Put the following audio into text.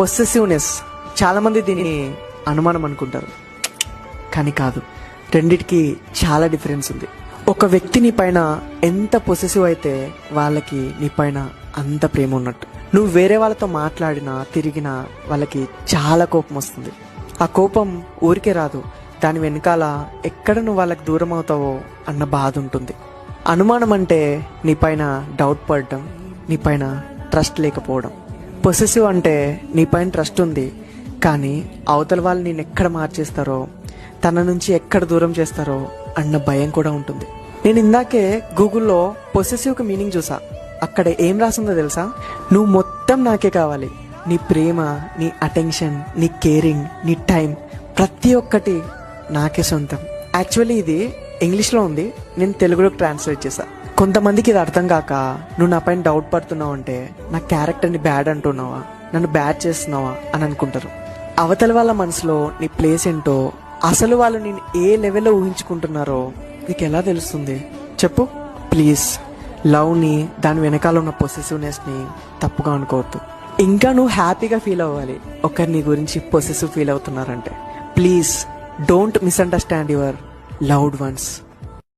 Possessiveness, చాలా మంది దీన్ని అనుమానం అనుకుంటారు, కానీ కాదు. రెండిటికి చాలా డిఫరెన్స్ ఉంది. ఒక వ్యక్తి నీ పైన ఎంత పొసెసివ్ అయితే వాళ్ళకి నీ పైన అంత ప్రేమ ఉన్నట్టు. నువ్వు వేరే వాళ్ళతో మాట్లాడినా తిరిగినా వాళ్ళకి చాలా కోపం వస్తుంది. ఆ కోపం ఊరికే రాదు, దాని వెనకాల ఎక్కడ నువ్వు వాళ్ళకి దూరం అవుతావో అన్న బాధ ఉంటుంది. అనుమానం అంటే నీ పైన డౌట్ పడడం, నీ పైన ట్రస్ట్ లేకపోవడం. పొసెసివ్ అంటే నీ పైన ట్రస్ట్ ఉంది, కానీ అవతల వాళ్ళు నేను ఎక్కడ మార్చేస్తారో, తన నుంచి ఎక్కడ దూరం చేస్తారో అన్న భయం కూడా ఉంటుంది. నేను ఇందాకే గూగుల్లో పొసెసివ్కి మీనింగ్ చూసా. అక్కడ ఏం రాసిందో తెలుసా? నువ్వు మొత్తం నాకే కావాలి, నీ ప్రేమ, నీ అటెన్షన్, నీ కేరింగ్, నీ టైం, ప్రతి ఒక్కటి నాకే సొంతం. యాక్చువల్లీ ఇది ఇంగ్లీష్లో ఉంది, నేను తెలుగులోకి ట్రాన్స్లేట్ చేశా. కొంతమందికి ఇది అర్థం కాక నువ్వు నా పైన డౌట్ పడుతున్నావు అంటే నా క్యారెక్టర్ని బ్యాడ్ అంటున్నావా, నన్ను బ్యాడ్ చేస్తున్నావా అని అనుకుంటారు. అవతల వాళ్ళ మనసులో నీ ప్లేస్ ఏంటో, అసలు వాళ్ళు నేను ఏ లెవెల్లో ఊహించుకుంటున్నారో నీకు ఎలా తెలుస్తుంది చెప్పు? ప్లీజ్ లవ్ని, దాని వెనకాల ఉన్న పొసెసివ్నెస్ని తప్పుగా అనుకోవద్దు. ఇంకా నువ్వు హ్యాపీగా ఫీల్ అవ్వాలి ఒకరి నీ గురించి పొసెసివ్ ఫీల్ అవుతున్నారంటే. Please don't misunderstand your loved once.